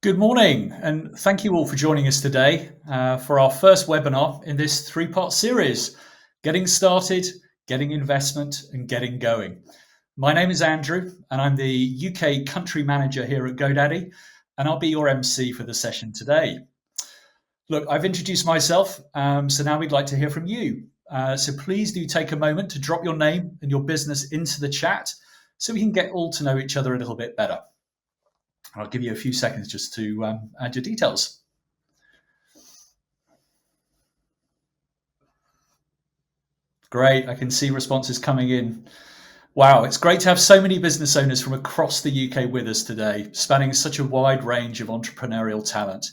Good morning, and thank you all for joining us today for our first webinar in this three-part series, Getting Started, Getting Investment, and Getting Going. My name is Andrew, and I'm the UK Country Manager here at GoDaddy, and I'll be your MC for the session today. Look, I've introduced myself, so now we'd like to hear from you. So please do take a moment to drop your name and your business into the chat so we can get all to know each other a little bit better. I'll give you a few seconds just to add your details. Great, I can see responses coming in. Wow, it's great to have so many business owners from across the UK with us today, spanning such a wide range of entrepreneurial talent.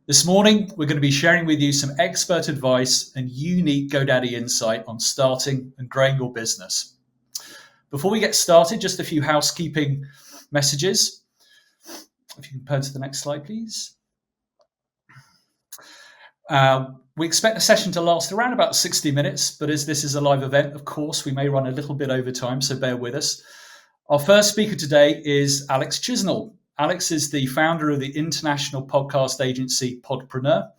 This morning, we're going to be sharing with you some expert advice and unique GoDaddy insight on starting and growing your business. Before we get started, just a few housekeeping messages. If you can turn to the next slide, please. We expect the session to last around about 60 minutes, but as this is a live event, of course, we may run a little bit over time, so bear with us. Our first speaker today is Alex Chisnell. Alex is the founder of the international podcast agency Podpreneur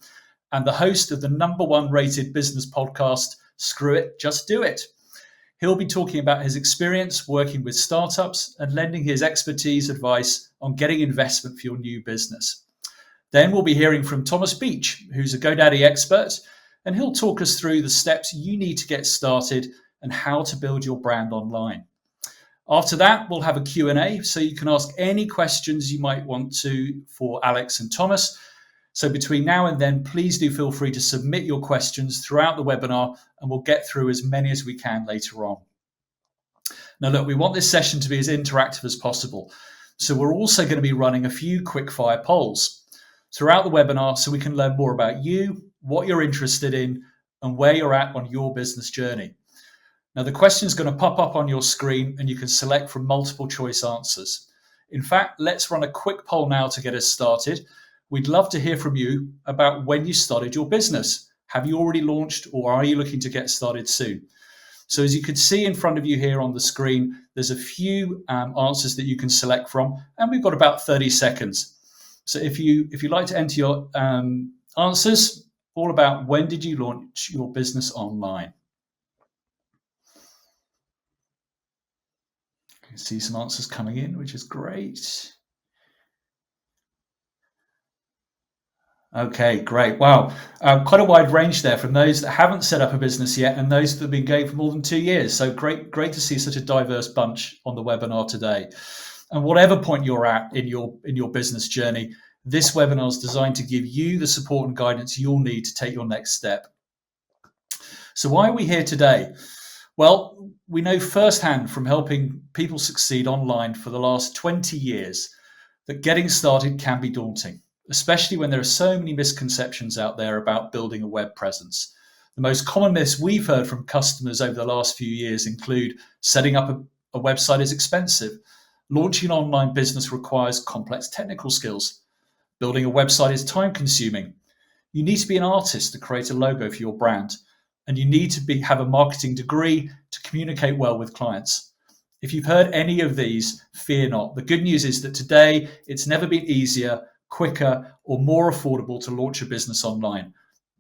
and the host of the #1 rated business podcast, Screw It, Just Do It. He'll be talking about his experience working with startups and lending his expertise advice on getting investment for your new business. Then we'll be hearing from Thomas Beach, who's a GoDaddy expert, and he'll talk us through the steps you need to get started and how to build your brand online. After that, we'll have a Q&A, so you can ask any questions you might want to for Alex and Thomas. So between now and then, please do feel free to submit your questions throughout the webinar, and we'll get through as many as we can later on. Now, look, we want this session to be as interactive as possible. So we're also going to be running a few quick-fire polls throughout the webinar so we can learn more about you, what you're interested in, and where you're at on your business journey. Now, the question is going to pop up on your screen and you can select from multiple choice answers. In fact, let's run a quick poll now to get us started. We'd love to hear from you about when you started your business. Have you already launched or are you looking to get started soon? So as you can see in front of you here on the screen, there's a few answers that you can select from, and we've got about 30 seconds. So if you'd like to enter your answers, all about when did you launch your business online? You can see some answers coming in, which is great. Okay, great. Wow. Quite a wide range there from those that haven't set up a business yet and those that have been going for more than 2 years. So great to see such a diverse bunch on the webinar today. And whatever point you're at in your business journey, this webinar is designed to give you the support and guidance you'll need to take your next step. So why are we here today? Well, we know firsthand from helping people succeed online for the last 20 years that getting started can be daunting, especially when there are so many misconceptions out there about building a web presence. The most common myths we've heard from customers over the last few years include setting up a website is expensive, launching an online business requires complex technical skills, building a website is time-consuming, you need to be an artist to create a logo for your brand, and you need to have a marketing degree to communicate well with clients. If you've heard any of these, fear not. The good news is that today it's never been easier, quicker, or more affordable to launch a business online.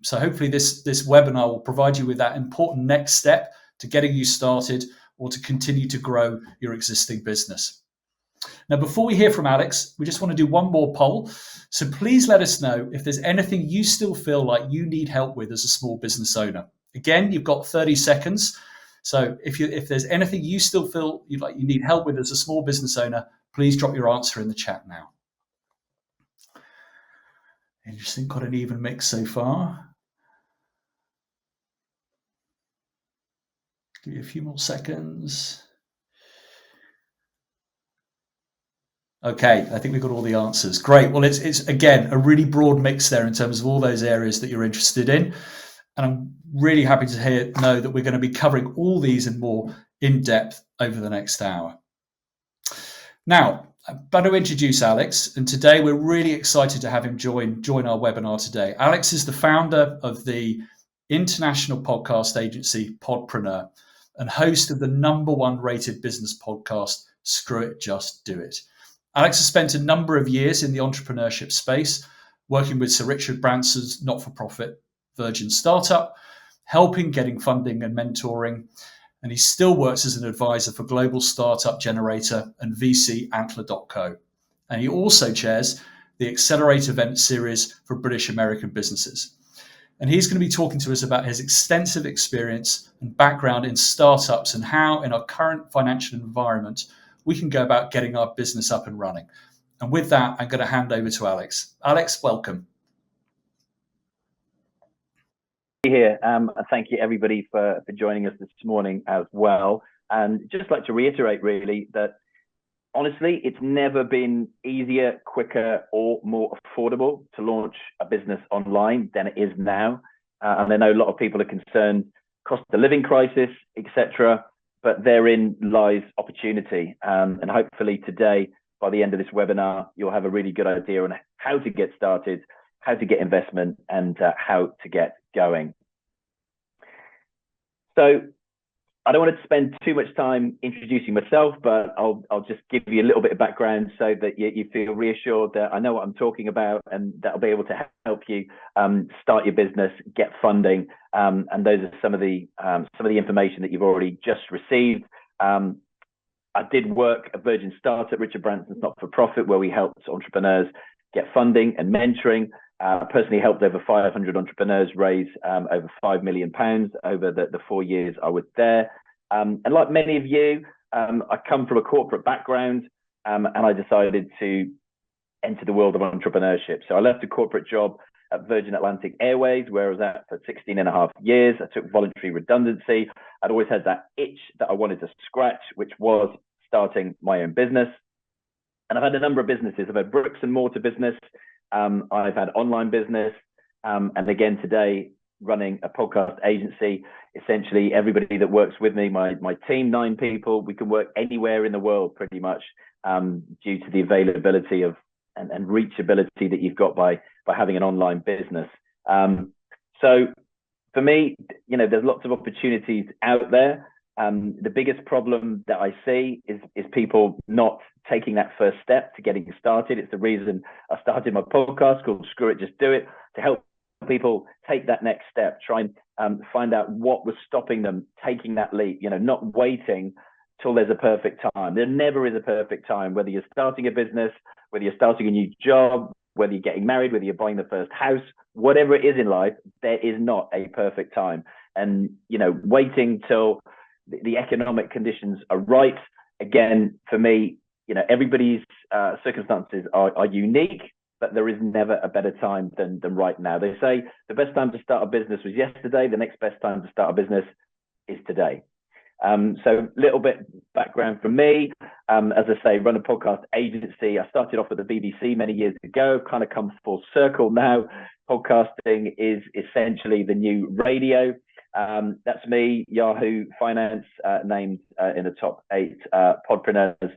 So hopefully this webinar will provide you with that important next step to getting you started or to continue to grow your existing business. Now, before we hear from Alex, we just want to do one more poll. So please let us know if there's anything you still feel like you need help with as a small business owner. Again, you've got 30 seconds. So if there's anything you still feel you need help with as a small business owner, please drop your answer in the chat now. Interesting, got an even mix so far. Give you a few more seconds. Okay, I think we've got all the answers. Great. Well, it's again a really broad mix there in terms of all those areas that you're interested in. And I'm really happy to know that we're going to be covering all these and more in depth over the next hour. Now, I'm about to introduce Alex, and today we're really excited to have him join our webinar today. Alex is the founder of the international podcast agency Podpreneur and host of the #1 rated business podcast, Screw It, Just Do It. Alex has spent a number of years in the entrepreneurship space, working with Sir Richard Branson's not-for-profit Virgin Startup, helping getting funding and mentoring, and he still works as an advisor for Global Startup Generator and VC Antler.co. And he also chairs the Accelerate event series for British American businesses. And he's going to be talking to us about his extensive experience and background in startups and how, in our current financial environment, we can go about getting our business up and running. And with that, I'm going to hand over to Alex. Alex, welcome. Here, thank you everybody for joining us this morning as well. And just like to reiterate really that honestly, it's never been easier, quicker, or more affordable to launch a business online than it is now. And I know a lot of people are concerned, cost of living crisis, etc. But therein lies opportunity. And hopefully today, by the end of this webinar, you'll have a really good idea on how to get started, how to get investment, and how to get going. So I don't want to spend too much time introducing myself, but I'll just give you a little bit of background so that you feel reassured that I know what I'm talking about, and that'll be able to help you start your business, get funding, and those are some of the information that you've already just received. I did work at Virgin Startup, Richard Branson's not-for-profit, where we helped entrepreneurs get funding and mentoring. Personally helped over 500 entrepreneurs raise over £5 million over the 4 years I was there. And like many of you, I come from a corporate background, and I decided to enter the world of entrepreneurship. So I left a corporate job at Virgin Atlantic Airways, where I was at for 16 and a half years. I took voluntary redundancy. I'd always had that itch that I wanted to scratch, which was starting my own business. And I've had a number of businesses. I've had bricks and mortar business. I've had online business. And again, today, running a podcast agency. Essentially, everybody that works with me, my team, 9 people, we can work anywhere in the world pretty much, due to the availability of and reachability that you've got by having an online business. So for me, there's lots of opportunities out there. The biggest problem that I see is people not taking that first step to getting started. It's the reason I started my podcast called Screw It, Just Do It, to help people take that next step, try and find out what was stopping them taking that leap, not waiting till there's a perfect time. There never is a perfect time, whether you're starting a business, whether you're starting a new job, whether you're getting married, whether you're buying the first house, whatever it is in life, there is not a perfect time. And, waiting till the economic conditions are right, again, for me, everybody's circumstances are unique, but there is never a better time than right now. They say the best time to start a business was yesterday. The next best time to start a business is today. So little bit background from me. As I say, run a podcast agency. I started off with the BBC many years ago, kind of come full circle now. Podcasting is essentially the new radio. That's me, Yahoo Finance, named in the top 8 podpreneurs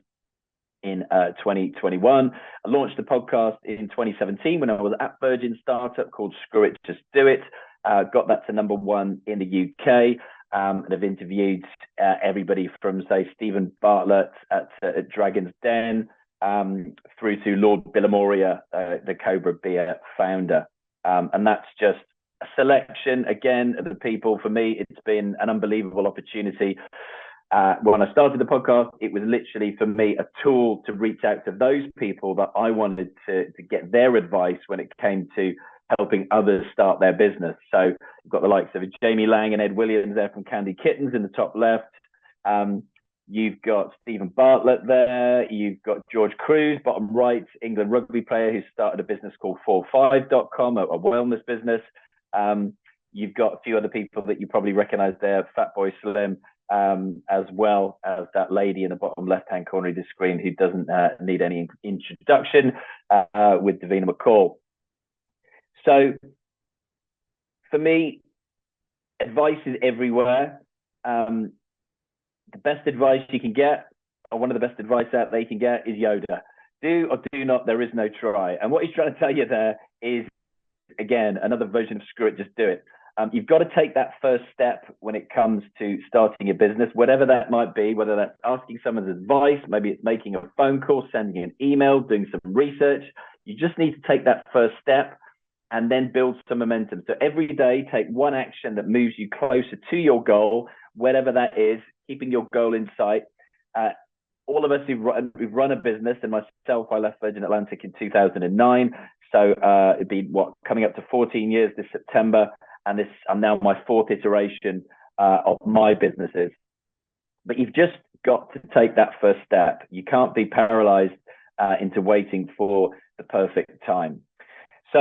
in 2021. I launched the podcast in 2017 when I was at Virgin Startup, called Screw It, Just Do It. Got that to #1 in the UK. And I've interviewed everybody from, say, Stephen Bartlett at Dragon's Den, through to Lord Billamoria, the Cobra Beer founder. And that's just a selection, again, of the people. For me, it's been an unbelievable opportunity. When I started the podcast, it was literally, for me, a tool to reach out to those people that I wanted to get their advice when it came to helping others start their business. So you've got the likes of Jamie Lang and Ed Williams there from Candy Kittens in the top left. You've got Stephen Bartlett there. You've got George Cruz, bottom right, England rugby player who started a business called 45.com, a wellness business. You've got a few other people that you probably recognize there, Fatboy Slim, as well as that lady in the bottom left-hand corner of the screen who doesn't need any introduction, with Davina McCall. So for me, advice is everywhere. The best advice you can get, or one of the best advice out there you can get, is Yoda. Do or do not, there is no try. And what he's trying to tell you there is, again, another version of Screw It, Just Do It. You've got to take that first step when it comes to starting a business, whatever that might be, whether that's asking someone's advice, maybe it's making a phone call, sending an email, doing some research. You just need to take that first step and then build some momentum. So every day, take one action that moves you closer to your goal, whatever that is, keeping your goal in sight. All of us who've run a business, and myself, I left Virgin Atlantic in 2009. So it'd be coming up to 14 years this September. And I'm now my fourth iteration of my businesses. But you've just got to take that first step. You can't be paralyzed into waiting for the perfect time. So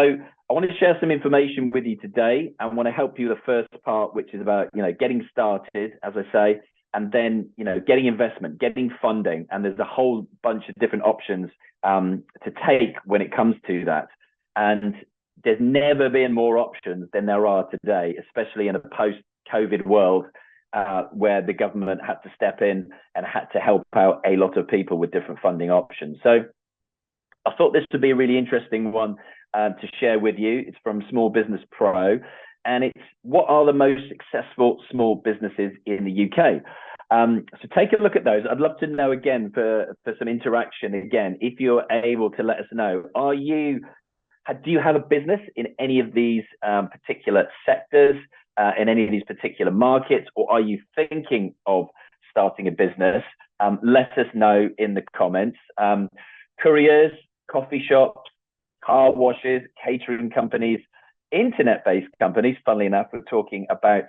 I want to share some information with you today. I want to help you the first part, which is about, getting started, as I say, and then, getting investment, getting funding. And there's a whole bunch of different options to take when it comes to that. And there's never been more options than there are today, especially in a post-COVID world where the government had to step in and had to help out a lot of people with different funding options. So I thought this would be a really interesting one to share with you. It's from Small Business Pro, and it's what are the most successful small businesses in the UK. So take a look at those. I'd love to know again for some interaction again, if you're able to let us know, do you have a business in any of these particular sectors, in any of these particular markets, or are you thinking of starting a business? Let us know in the comments. Couriers, coffee shops, car washes, catering companies, internet-based companies. Funnily enough, we're talking about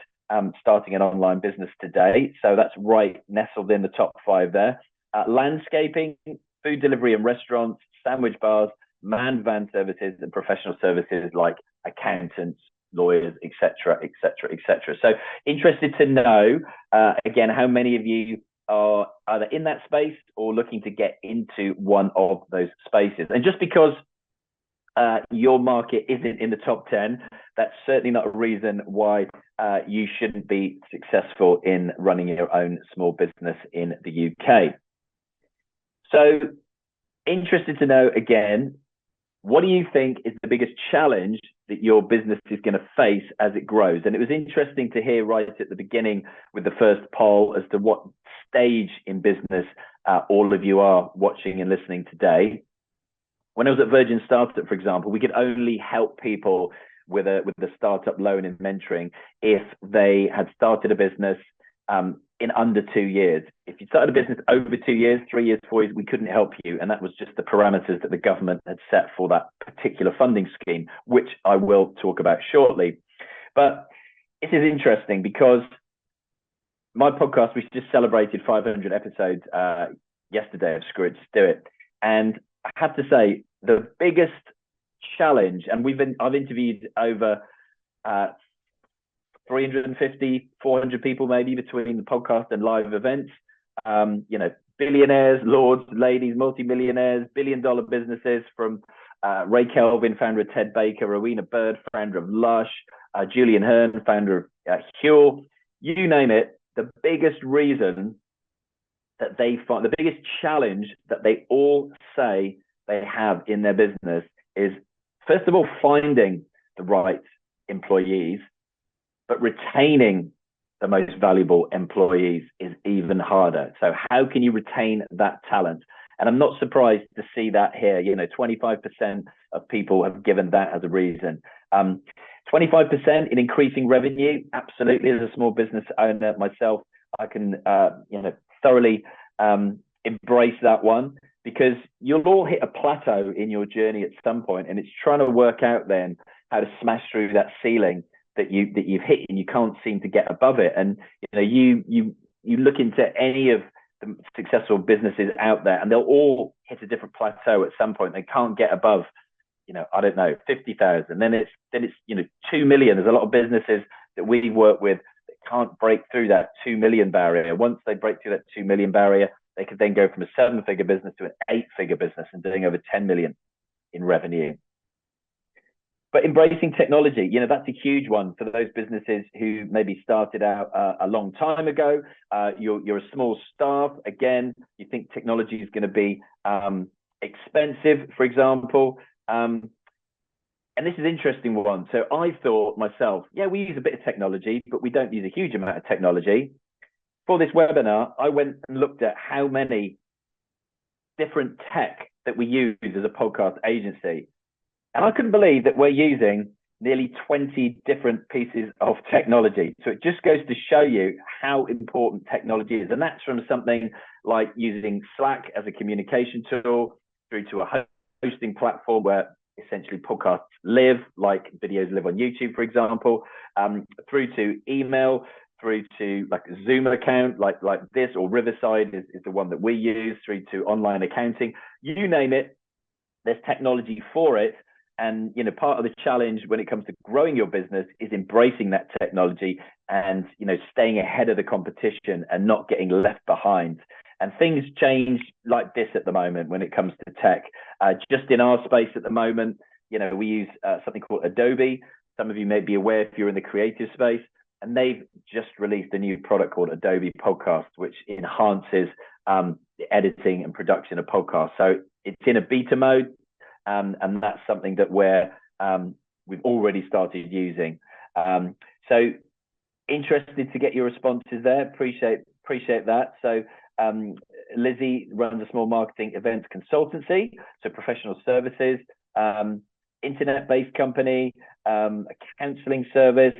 starting an online business today. So that's right nestled in the top 5 there. Landscaping, food delivery and restaurants, sandwich bars, manned van services, and professional services like accountants, lawyers, etc., etc., etc. So interested to know, again, how many of you are either in that space or looking to get into one of those spaces. And just because your market isn't in the top 10, that's certainly not a reason why you shouldn't be successful in running your own small business in the UK. So interested to know, again, what do you think is the biggest challenge that your business is going to face as it grows? And it was interesting to hear right at the beginning with the first poll as to what stage in business all of you are watching and listening today. When I was at Virgin Startup, for example, we could only help people with the startup loan and mentoring if they had started a business in under 2 years. If you started a business over 2 years, 3 years, 4 years, we couldn't help you. And that was just the parameters that the government had set for that particular funding scheme, which I will talk about shortly. But this is interesting because my podcast, we just celebrated 500 episodes yesterday of Screw It, Just Do It. And I have to say, the biggest challenge, and I've interviewed over 350, 400 people maybe between the podcast and live events, billionaires, lords, ladies, multimillionaires, billion-dollar businesses, from Ray Kelvin, founder of Ted Baker, Rowena Bird, founder of Lush, Julian Hearn, founder of Huel, you name it. The biggest reason that they find, the biggest challenge that they all say they have in their business is, first of all, finding the right employees, but retaining the most valuable employees is even harder. So how can you retain that talent? And I'm not surprised to see that here. 25% of people have given that as a reason. 25% in increasing revenue, absolutely. As a small business owner myself, I can thoroughly embrace that one, because you'll all hit a plateau in your journey at some point, and it's trying to work out then how to smash through that ceiling that you've hit, and you can't seem to get above it. And you look into any of the successful businesses out there, and they'll all hit a different plateau at some point. They can't get above, I don't know, 50,000. Then it's 2 million. There's a lot of businesses that we work with that can't break through that 2 million barrier. Once they break through that 2 million barrier, they could then go from a 7-figure business to an 8-figure business and doing over 10 million in revenue. But embracing technology, that's a huge one for those businesses who maybe started out a long time ago. You're a small staff. Again, you think technology is going to be expensive, for example. And this is an interesting one. So I thought myself, yeah, we use a bit of technology, but we don't use a huge amount of technology. For this webinar, I went and looked at how many different tech that we use as a podcast agency. And I couldn't believe that we're using nearly 20 different pieces of technology. So it just goes to show you how important technology is. And that's from something like using Slack as a communication tool through to a hosting platform where essentially podcasts live, like videos live on YouTube, for example, through to email, through to like a Zoom account like this, or Riverside is the one that we use, through to online accounting. You name it, there's technology for it. And you know, part of the challenge when it comes to growing your business is embracing that technology and, you know, staying ahead of the competition and not getting left behind. And things change like this at the moment when it comes to tech. Just in our space at the moment, you know, we use something called Adobe. Some of you may be aware if you're in the creative space, and they've just released a new product called Adobe Podcast, which enhances the editing and production of podcasts. So it's in a beta mode. And that's something that we've already started using. So interested to get your responses there. Appreciate that. So Lizzie runs a small marketing events consultancy, so professional services, internet-based company, a counseling service.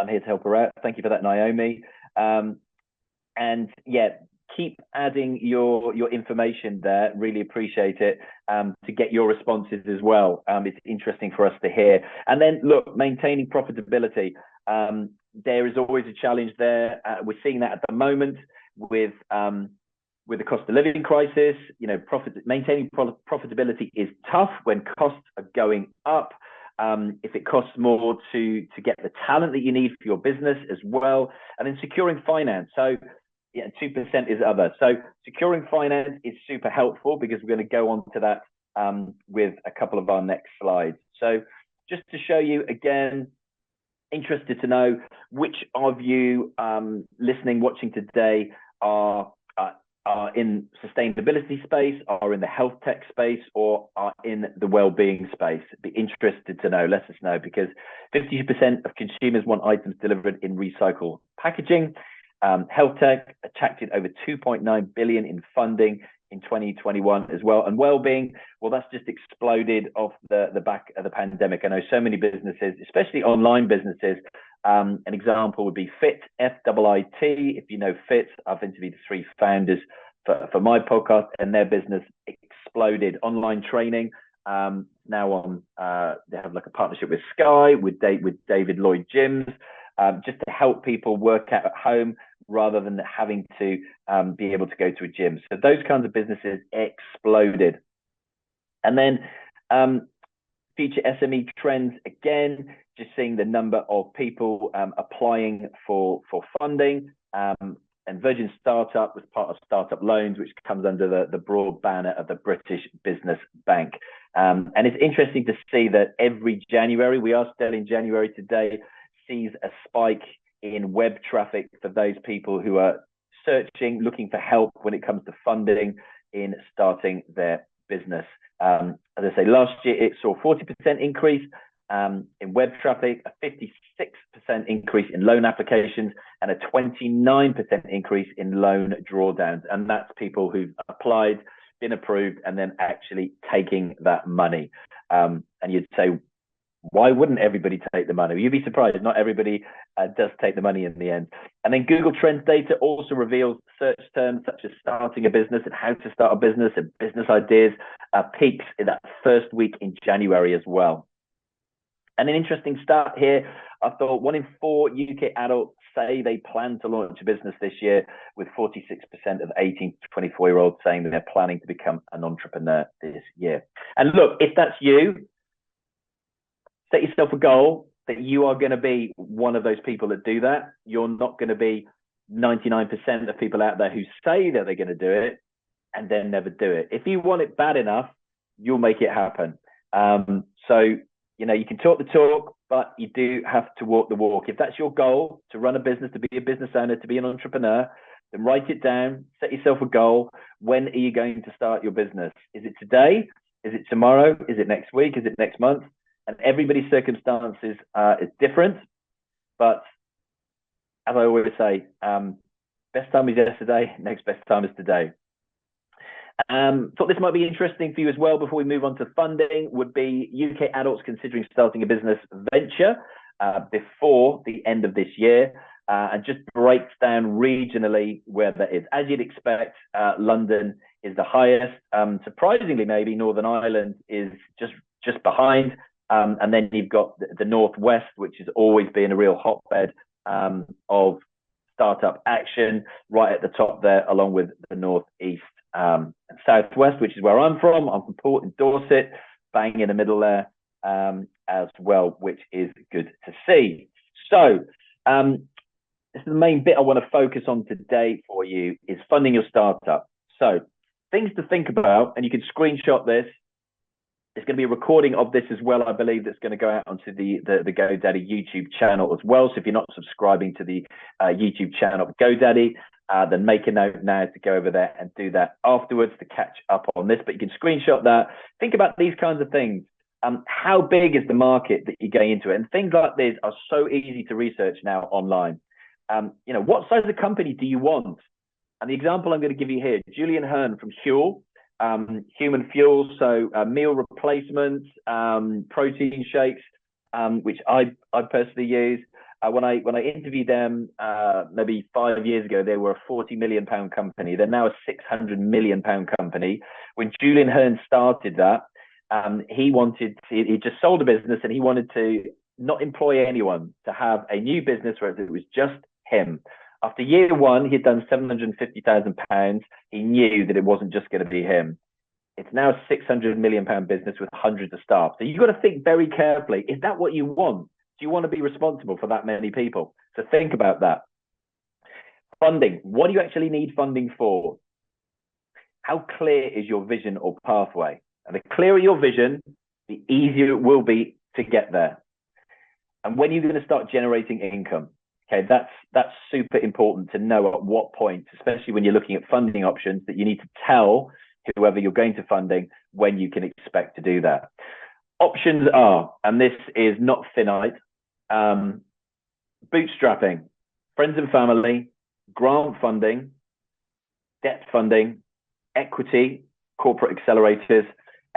I'm here to help her out. Thank you for that, Naomi. And yeah, keep adding your information there. Really appreciate it, to get your responses as well. It's interesting for us to hear. And then look, maintaining profitability. There is always a challenge there. We're seeing that at the moment with the cost of living crisis. You know, maintaining profitability is tough when costs are going up. If it costs more to get the talent that you need for your business as well, and then securing finance. So yeah, 2% is other. So securing finance is super helpful because we're going to go on to that with a couple of our next slides. So just to show you again, interested to know which of you listening, watching today are in sustainability space, are in the health tech space, or are in the well-being space. Be interested to know. Let us know, because 50% of consumers want items delivered in recycled packaging. Health tech attracted over 2.9 billion in funding in 2021 as well. And well-being, well, that's just exploded off the back of the pandemic. I know so many businesses, especially online businesses. An example would be Fit, F-I-I-T. If you know Fit, I've interviewed the 3 founders for my podcast, and their business exploded. Online training, now on, they have like a partnership with Sky, with David Lloyd Gyms, just to help people work out at home rather than having to be able to go to a gym. So those kinds of businesses exploded. And then future SME trends, again, just seeing the number of people applying for funding. And Virgin Startup was part of Startup Loans, which comes under the broad banner of the British Business Bank. And it's interesting to see that every January, we are still in January today, sees a spike in web traffic for those people who are searching, looking for help when it comes to funding in starting their business. As I say, last year it saw a 40% increase in web traffic, a 56% increase in loan applications, and a 29% increase in loan drawdowns. And that's people who've applied, been approved, and then actually taking that money. And you'd say, why wouldn't everybody take the money? You'd be surprised. Not everybody does take the money in the end. And then Google Trends data also reveals search terms such as starting a business and how to start a business and business ideas peaks in that first week in January as well. And an interesting stat here, I thought 1 in 4 UK adults say they plan to launch a business this year, with 46% of 18 to 24-year-olds saying that they're planning to become an entrepreneur this year. And look, if that's you, set yourself a goal that you are going to be one of those people that do that. You're not going to be 99% of people out there who say that they're going to do it and then never do it. If you want it bad enough, you'll make it happen. So, you know, you can talk the talk, but you do have to walk the walk. If that's your goal, to run a business, to be a business owner, to be an entrepreneur, then write it down, set yourself a goal. When are you going to start your business? Is it today? Is it tomorrow? Is it next week? Is it next month? and everybody's circumstances is different. But as I always say, best time is yesterday, next best time is today. Thought this might be interesting for you as well before we move on to funding, would be UK adults considering starting a business venture before the end of this year, and just breaks down regionally where that is. As you'd expect, London is the highest. Surprisingly, maybe Northern Ireland is just behind. And then you've got the Northwest, which has always been a real hotbed of startup action, right at the top there, along with the Northeast and Southwest, which is where I'm from. I'm from Port in Dorset, bang in the middle there as well, which is good to see. So this is the main bit I want to focus on today for you, is funding your startup. So things to think about, and you can screenshot this. There's going to be a recording of this as well, I believe, that's going to go out onto the GoDaddy YouTube channel as well. So if you're not subscribing to the YouTube channel of GoDaddy, then make a note now to go over there and do that afterwards to catch up on this. But you can screenshot that. Think about these kinds of things. How big is the market that you're going into? And things like this are so easy to research now online. What size of company do you want? And the example I'm going to give you here, Julian Hearn from Huel, human fuel, so meal replacements, protein shakes, which I personally use. When I interviewed them maybe 5 years ago, they were a £40 million company. They're now a £600 million company. When Julian Hearn started that, he just sold a business, and he wanted to not employ anyone, to have a new business where it was just him. After year one, he'd done £750,000. He knew that it wasn't just going to be him. It's now a £600 million business with hundreds of staff. So you've got to think very carefully. Is that what you want? Do you want to be responsible for that many people? So think about that. Funding. What do you actually need funding for? How clear is your vision or pathway? And the clearer your vision, the easier it will be to get there. And when you're going to start generating income. Okay, that's super important to know at what point, especially when you're looking at funding options, that you need to tell whoever you're going to funding when you can expect to do that. Options are, and this is not finite, bootstrapping, friends and family, grant funding, debt funding, equity, corporate accelerators,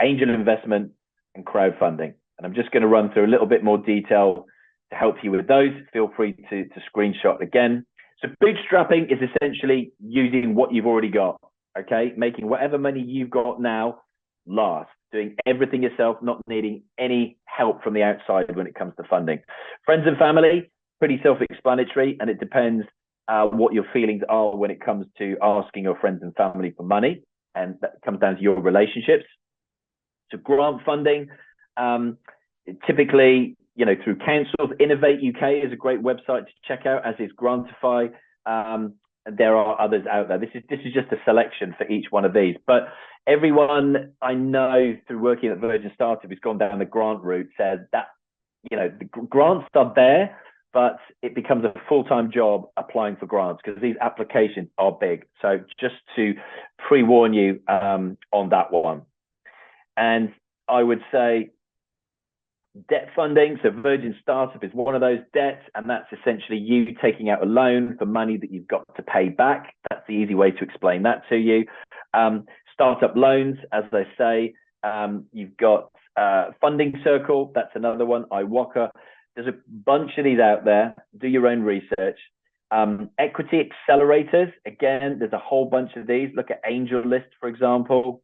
angel investment, and crowdfunding. And I'm just going to run through a little bit more detail to help you with those. Feel free to screenshot again. So bootstrapping is essentially using what you've already got, okay? Making whatever money you've got now last, doing everything yourself, not needing any help from the outside when it comes to funding. Friends and family, pretty self-explanatory, and it depends what your feelings are when it comes to asking your friends and family for money, and that comes down to your relationships. So grant funding, typically, through councils. Innovate UK is a great website to check out, as is Grantify. And there are others out there. This is just a selection for each one of these. But everyone I know through working at Virgin Startup who's gone down the grant route said that, the grants are there, but it becomes a full-time job applying for grants because these applications are big. So just to pre-warn you on that one. And I would say, debt funding. So Virgin Startup is one of those debts, and that's essentially you taking out a loan for money that you've got to pay back. That's the easy way to explain that to you. Startup loans, as they say, you've got Funding Circle. That's another one. iWalker. There's a bunch of these out there. Do your own research. Equity accelerators. Again, there's a whole bunch of these. Look at AngelList, for example.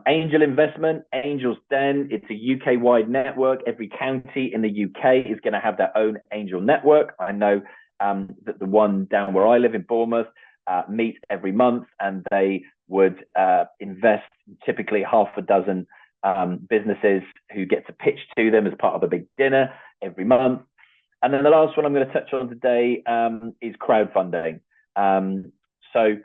Angel investment, Angel's Den. It's a UK-wide network. Every county in the UK is going to have their own angel network. I know that the one down where I live in Bournemouth meet every month, and they would invest typically half a dozen businesses who get to pitch to them as part of a big dinner every month. And then the last one I'm going to touch on today is crowdfunding. So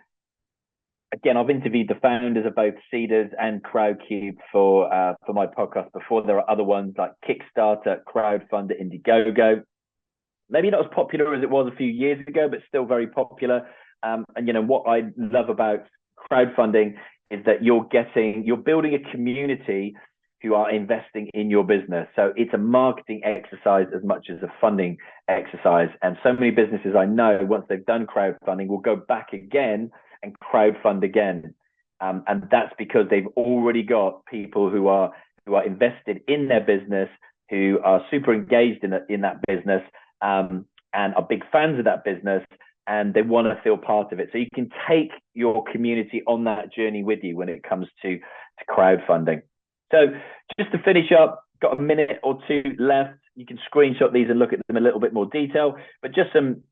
again, I've interviewed the founders of both Seeders and Crowdcube for my podcast before. There are other ones like Kickstarter, Crowdfunder, Indiegogo. Maybe not as popular as it was a few years ago, but still very popular. And what I love about crowdfunding is that you're building a community who are investing in your business. So it's a marketing exercise as much as a funding exercise. And so many businesses I know, once they've done crowdfunding, will go back again and crowdfund again. And that's because they've already got people who are invested in their business, who are super engaged in that business, and are big fans of that business, and they want to feel part of it. So you can take your community on that journey with you when it comes to crowdfunding. So just to finish up, got a minute or two left. You can screenshot these and look at them in a little bit more detail, but just some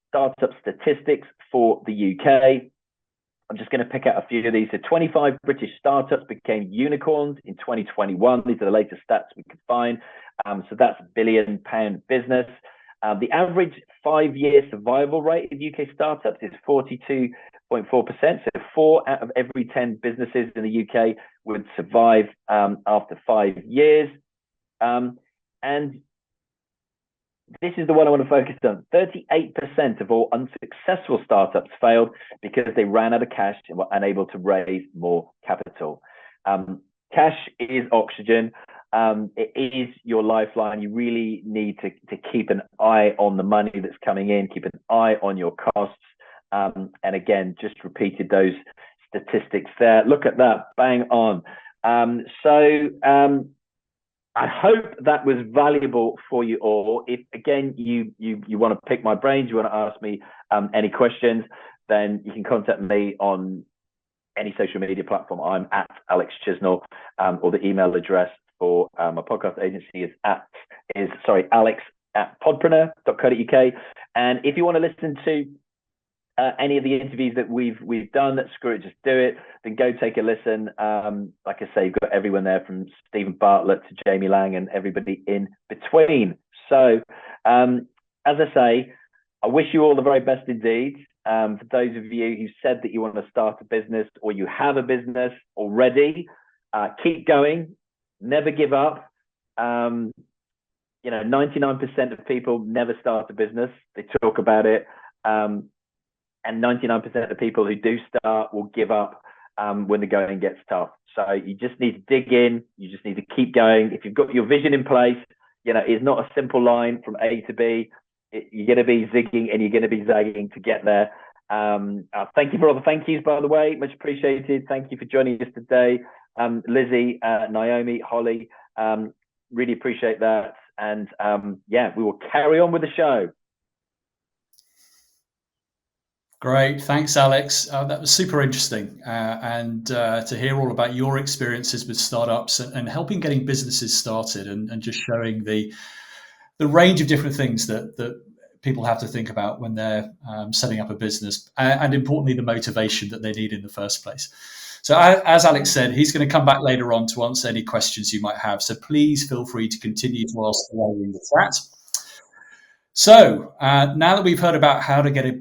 startup statistics for the UK. I'm just going to pick out a few of these. So 25 British startups became unicorns in 2021. These are the latest stats we could find. So that's £1 billion business. The average 5-year survival rate of UK startups is 42.4%. So 4 out of every 10 businesses in the UK would survive after 5 years. And this is the one I want to focus on. 38% of all unsuccessful startups failed because they ran out of cash and were unable to raise more capital. Cash is oxygen. It is your lifeline. You really need to keep an eye on the money that's coming in, keep an eye on your costs. And again, just repeated those statistics there. Look at that, bang on. I hope that was valuable for you all. If again you want to pick my brains, you want to ask me any questions, then you can contact me on any social media platform. I'm at Alex Chisnell, or the email address for my podcast agency is alex@podpreneur.co.uk. And if you want to listen to any of the interviews that we've done, that screw it, just do it, then go take a listen. Like I say, you've got everyone there from Stephen Bartlett to Jamie Lang and everybody in between. So as I say, I wish you all the very best indeed. For those of you who said that you want to start a business or you have a business already, keep going, never give up. 99% of people never start a business. They talk about it. And 99% of people who do start will give up when the going gets tough. So you just need to dig in. You just need to keep going. If you've got your vision in place, it's not a simple line from A to B. You're going to be zigging and you're going to be zagging to get there. Thank you for all the thank yous, by the way. Much appreciated. Thank you for joining us today. Lizzie, Naomi, Holly, really appreciate that. And we will carry on with the show. Great, thanks, Alex. That was super interesting, and to hear all about your experiences with startups and helping getting businesses started, and just showing the range of different things that people have to think about when they're setting up a business, and importantly, the motivation that they need in the first place. So as Alex said, he's going to come back later on to answer any questions you might have. So please feel free to continue to ask away in the chat. So now that we've heard about how to get a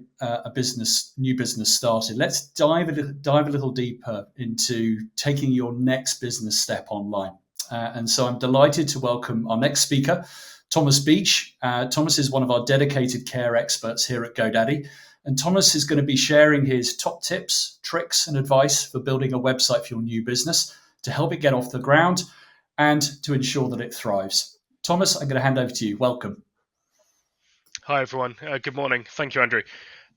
new business started, let's dive a little deeper into taking your next business step online. And so I'm delighted to welcome our next speaker, Thomas Beach. Thomas is one of our dedicated care experts here at GoDaddy. And Thomas is going to be sharing his top tips, tricks, and advice for building a website for your new business to help it get off the ground and to ensure that it thrives. Thomas, I'm going to hand over to you. Welcome. Hi, everyone. Good morning. Thank you, Andrew.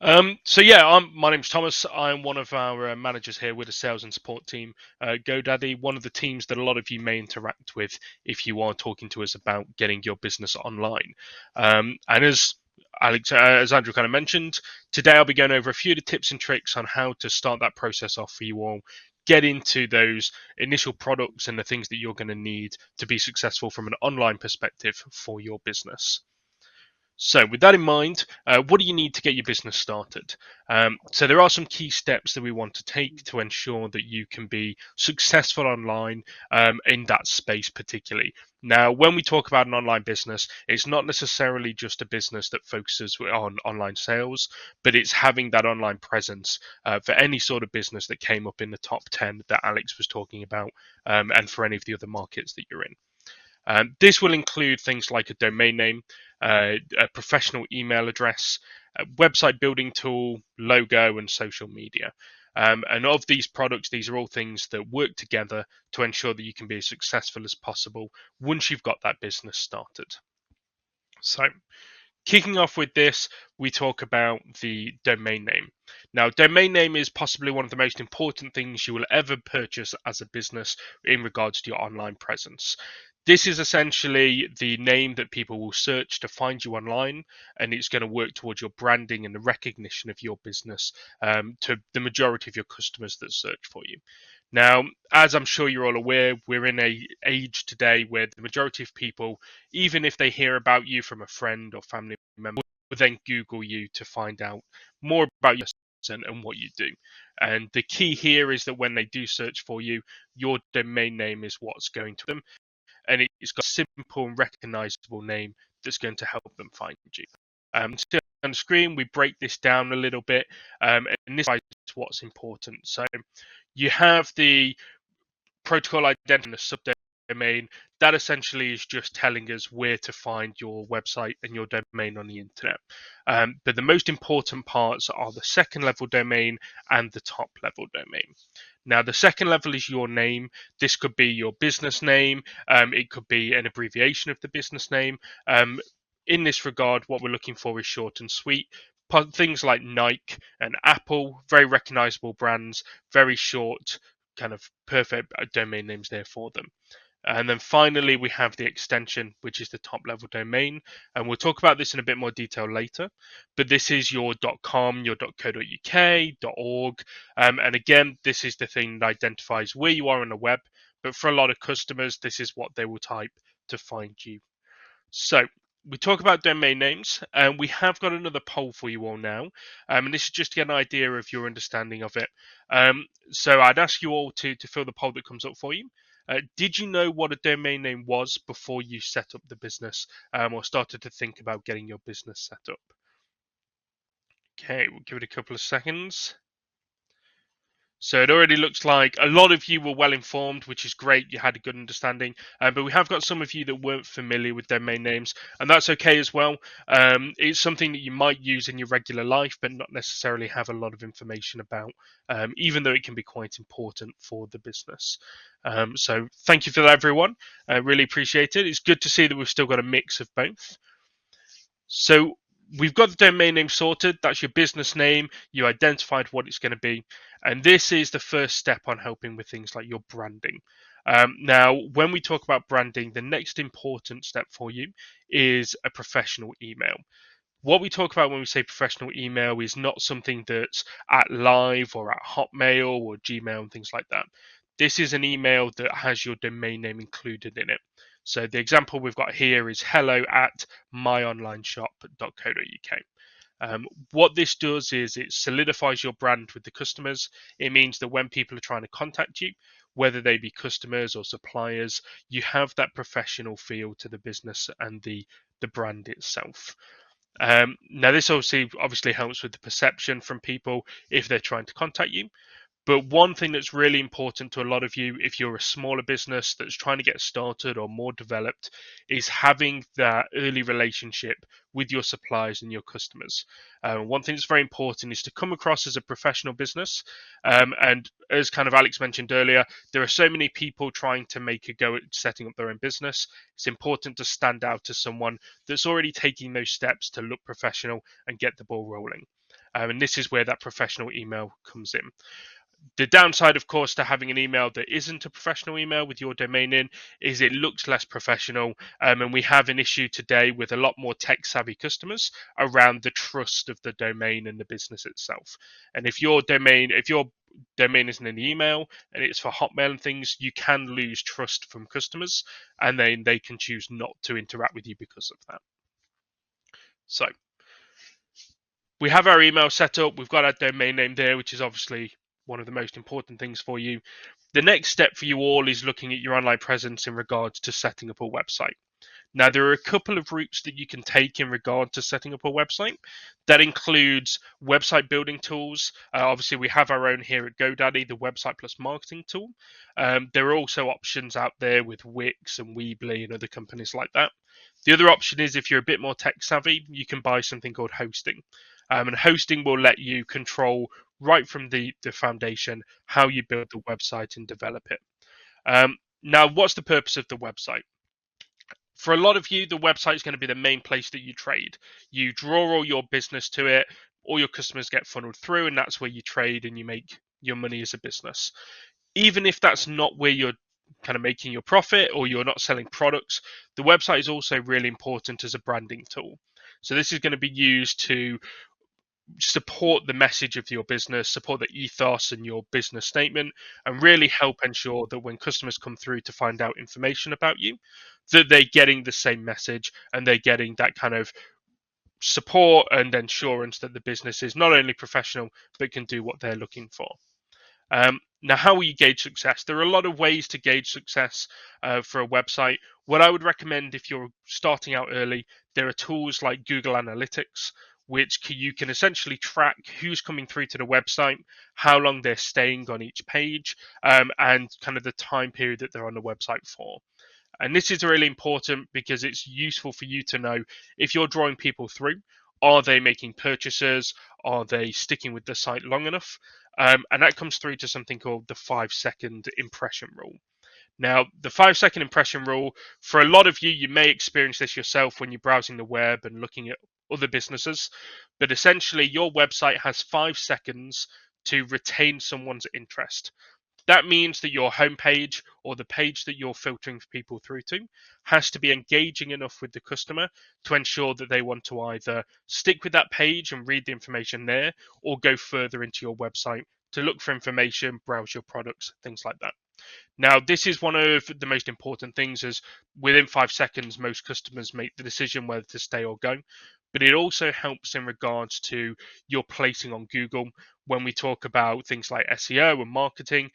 My name's Thomas. I'm one of our managers here with the sales and support team, GoDaddy, one of the teams that a lot of you may interact with if you are talking to us about getting your business online. And as Andrew kind of mentioned, today I'll be going over a few of the tips and tricks on how to start that process off for you all, get into those initial products and the things that you're going to need to be successful from an online perspective for your business. So with that in mind, what do you need to get your business started? So there are some key steps that we want to take to ensure that you can be successful online in that space particularly. Now, when we talk about an online business, it's not necessarily just a business that focuses on online sales, but it's having that online presence for any sort of business that came up in the top 10 that Alex was talking about, and for any of the other markets that you're in. This will include things like a domain name, a professional email address, website building tool, logo, and social media. And of these products, these are all things that work together to ensure that you can be as successful as possible once you've got that business started. So, kicking off with this, we talk about the domain name. Now, domain name is possibly one of the most important things you will ever purchase as a business in regards to your online presence. This is essentially the name that people will search to find you online, and it's going to work towards your branding and the recognition of your business to the majority of your customers that search for you. Now, as I'm sure you're all aware, we're in an age today where the majority of people, even if they hear about you from a friend or family member, will then Google you to find out more about your business and what you do. And the key here is that when they do search for you, your domain name is what's going to them, and it's got a simple and recognizable name that's going to help them find you. So on the screen, we break this down a little bit, and this is what's important. So you have the protocol identity and the subdomain. That essentially is just telling us where to find your website and your domain on the internet. But the most important parts are the second level domain and the top level domain. Now, the second level is your name. This could be your business name. It could be an abbreviation of the business name. In this regard, what we're looking for is short and sweet. Things like Nike and Apple, very recognizable brands, very short, kind of perfect domain names there for them. And then finally, we have the extension, which is the top level domain. And we'll talk about this in a bit more detail later. But this is your .com, your .co.uk, .org. And again, this is the thing that identifies where you are on the web. But for a lot of customers, this is what they will type to find you. So we talk about domain names, and we have got another poll for you all now, and this is just to get an idea of your understanding of it. So I'd ask you all to fill the poll that comes up for you. Did you know what a domain name was before you set up the business or started to think about getting your business set up? Okay, we'll give it a couple of seconds. So it already looks like a lot of you were well informed, which is great. You had a good understanding, but we have got some of you that weren't familiar with domain names, and that's okay as well. It's something that you might use in your regular life, but not necessarily have a lot of information about, even though it can be quite important for the business. So thank you for that, everyone. I really appreciate it. It's good to see that we've still got a mix of both. So we've got the domain name sorted. That's your business name. You identified what it's going to be. And this is the first step on helping with things like your branding. Now, when we talk about branding, the next important step for you is a professional email. What we talk about when we say professional email is not something that's at Live or at Hotmail or Gmail and things like that. This is an email that has your domain name included in it. So the example we've got here is hello@myonlineshop.co.uk. What this does is it solidifies your brand with the customers. It means that when people are trying to contact you, whether they be customers or suppliers, you have that professional feel to the business and the brand itself. Now, this obviously helps with the perception from people if they're trying to contact you. But one thing that's really important to a lot of you, if you're a smaller business that's trying to get started or more developed, is having that early relationship with your suppliers and your customers. One thing that's very important is to come across as a professional business. And as kind of Alex mentioned earlier, there are so many people trying to make a go at setting up their own business. It's important to stand out as someone that's already taking those steps to look professional and get the ball rolling. And this is where that professional email comes in. The downside, of course, to having an email that isn't a professional email with your domain in is it looks less professional. And we have an issue today with a lot more tech savvy customers around the trust of the domain and the business itself. And if your domain isn't in the email and it's for Hotmail and things, you can lose trust from customers, and then they can choose not to interact with you because of that. So we have our email set up. We've got our domain name there, which is obviously one of the most important things for you. The next step for you all is looking at your online presence in regards to setting up a website. Now, there are a couple of routes that you can take in regard to setting up a website. That includes website building tools. Obviously, we have our own here at GoDaddy, the Website Plus Marketing tool. There are also options out there with Wix and Weebly and other companies like that. The other option is if you're a bit more tech savvy, you can buy something called hosting. And hosting will let you control right from the foundation how you build the website and develop it. Now, what's the purpose of the website? For a lot of you, the website is going to be the main place that you trade. You draw all your business to it, all your customers get funneled through, and that's where you trade and you make your money as a business. Even if that's not where you're kind of making your profit or you're not selling products, the website is also really important as a branding tool. So this is going to be used to support the message of your business, support the ethos and your business statement, and really help ensure that when customers come through to find out information about you, that they're getting the same message and they're getting that kind of support and assurance that the business is not only professional but can do what they're looking for. Now, how will you gauge success? There are a lot of ways to gauge success for a website. What I would recommend if you're starting out early, there are tools like Google Analytics, which you can essentially track who's coming through to the website, how long they're staying on each page, and kind of the time period that they're on the website for. And this is really important because it's useful for you to know if you're drawing people through, are they making purchases? Are they sticking with the site long enough? And that comes through to something called the 5-second impression rule. Now, the 5-second impression rule, for a lot of you, you may experience this yourself when you're browsing the web and looking at other businesses. But essentially, your website has 5 seconds to retain someone's interest. That means that your homepage or the page that you're filtering people through to has to be engaging enough with the customer to ensure that they want to either stick with that page and read the information there or go further into your website to look for information, browse your products, things like that. Now, this is one of the most important things as within 5 seconds, most customers make the decision whether to stay or go. But it also helps in regards to your placing on Google when we talk about things like SEO and marketing.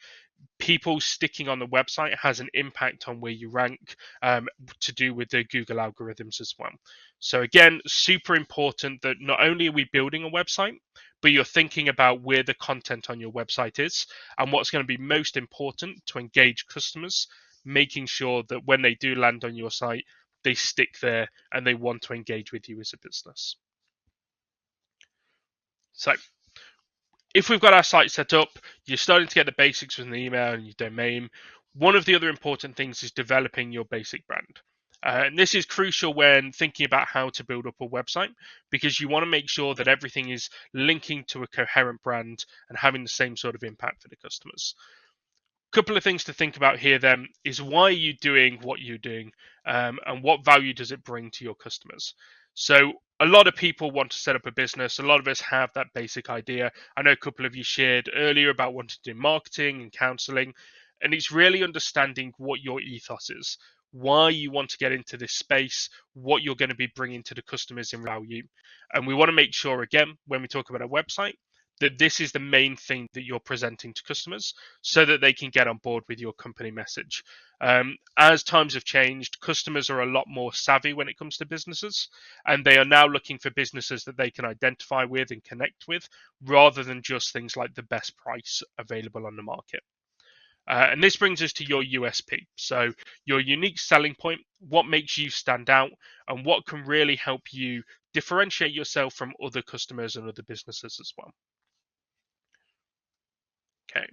People sticking on the website has an impact on where you rank to do with the Google algorithms as well. So again, super important that not only are we building a website, but you're thinking about where the content on your website is and what's going to be most important to engage customers, making sure that when they do land on your site, they stick there and they want to engage with you as a business. So if we've got our site set up, you're starting to get the basics from the email and your domain. One of the other important things is developing your basic brand. And this is crucial when thinking about how to build up a website because you want to make sure that everything is linking to a coherent brand and having the same sort of impact for the customers. Couple of things to think about here then is why are you doing what you're doing and what value does it bring to your customers? So a lot of people want to set up a business. A lot of us have that basic idea. I know a couple of you shared earlier about wanting to do marketing and counseling, and it's really understanding what your ethos is, why you want to get into this space, what you're going to be bringing to the customers in value. And we want to make sure, again, when we talk about a website, that this is the main thing that you're presenting to customers so that they can get on board with your company message. As times have changed, customers are a lot more savvy when it comes to businesses, and they are now looking for businesses that they can identify with and connect with rather than just things like the best price available on the market. And this brings us to your USP. So, your unique selling point, what makes you stand out, and what can really help you differentiate yourself from other customers and other businesses as well. Okay.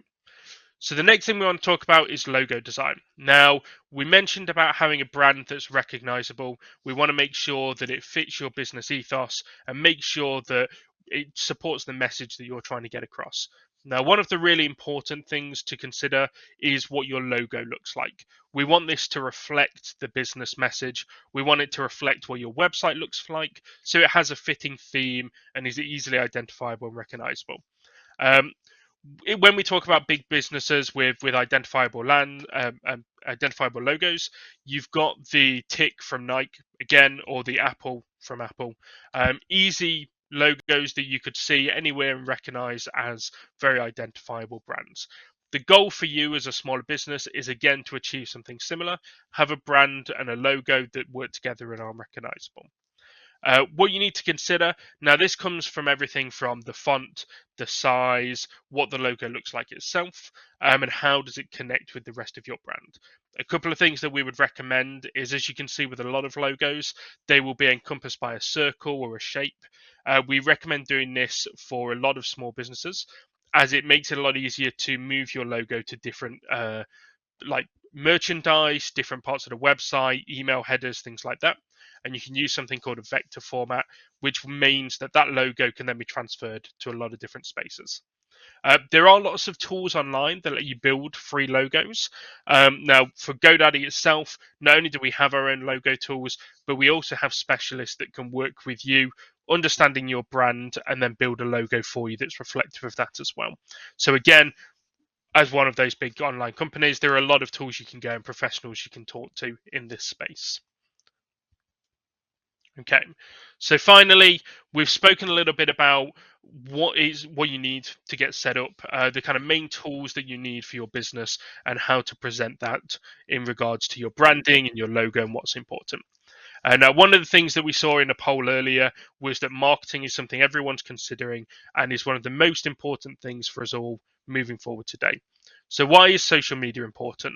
So the next thing we want to talk about is logo design. Now, we mentioned about having a brand that's recognizable. We want to make sure that it fits your business ethos and make sure that it supports the message that you're trying to get across. Now, one of the really important things to consider is what your logo looks like. We want this to reflect the business message. We want it to reflect what your website looks like so it has a fitting theme and is easily identifiable and recognizable. When we talk about big businesses with identifiable identifiable logos, you've got the tick from Nike again, or the apple from Apple. Easy logos that you could see anywhere and recognize as very identifiable brands. The goal for you as a smaller business is again to achieve something similar, have a brand and a logo that work together and are recognizable. What you need to consider, now this comes from everything from the font, the size, what the logo looks like itself, and how does it connect with the rest of your brand. A couple of things that we would recommend is, as you can see with a lot of logos, they will be encompassed by a circle or a shape. We recommend doing this for a lot of small businesses, as it makes it a lot easier to move your logo to different like merchandise, different parts of the website, email headers, things like that. And you can use something called a vector format, which means that that logo can then be transferred to a lot of different spaces. There are lots of tools online that let you build free logos. Now, for GoDaddy itself, not only do we have our own logo tools, but we also have specialists that can work with you, understanding your brand, and then build a logo for you that's reflective of that as well. So again, as one of those big online companies, there are a lot of tools you can go and professionals you can talk to in this space. Okay, so finally, we've spoken a little bit about what you need to get set up, the kind of main tools that you need for your business, and how to present that in regards to your branding and your logo and what's important. Now, one of the things that we saw in a poll earlier was that marketing is something everyone's considering and is one of the most important things for us all moving forward today. So why is social media important?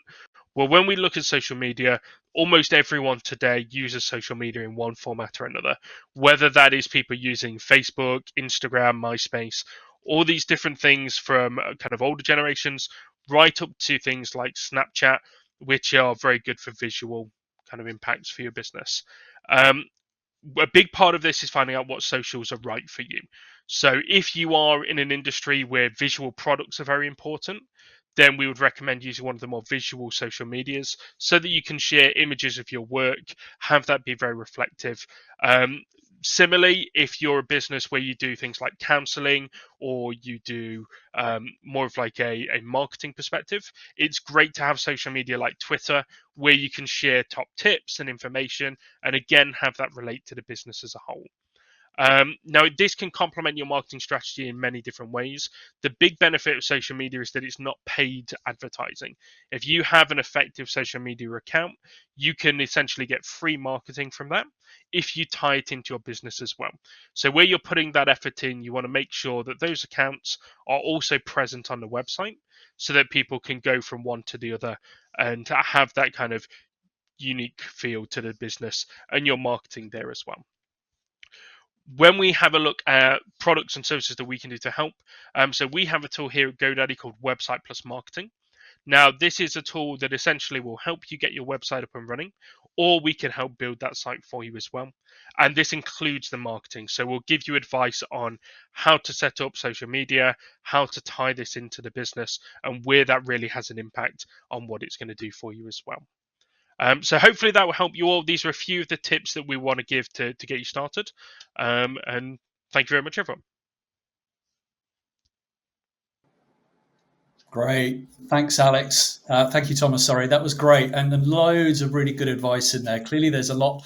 Well, when we look at social media, almost everyone today uses social media in one format or another, whether that is people using Facebook, Instagram, MySpace, all these different things from kind of older generations, right up to things like Snapchat, which are very good for visual kind of impacts for your business. A big part of this is finding out what socials are right for you. So if you are in an industry where visual products are very important, then we would recommend using one of the more visual social medias so that you can share images of your work, have that be very reflective. Similarly, if you're a business where you do things like counseling or you do more of like a marketing perspective, it's great to have social media like Twitter where you can share top tips and information and again have that relate to the business as a whole. Now, this can complement your marketing strategy in many different ways. The big benefit of social media is that it's not paid advertising. If you have an effective social media account, you can essentially get free marketing from that if you tie it into your business as well. So where you're putting that effort in, you want to make sure that those accounts are also present on the website so that people can go from one to the other and have that kind of unique feel to the business and your marketing there as well. When we have a look at products and services that we can do to help, so we have a tool here at GoDaddy called Website Plus Marketing. Now, this is a tool that essentially will help you get your website up and running, or we can help build that site for you as well. And this includes the marketing. So we'll give you advice on how to set up social media, how to tie this into the business, and where that really has an impact on what it's going to do for you as well. So hopefully that will help you all. These are a few of the tips that we want to give to get you started. And thank you very much, everyone. Great. Thanks, Alex. Thank you, Thomas. Sorry, that was great. And loads of really good advice in there. Clearly, there's a lot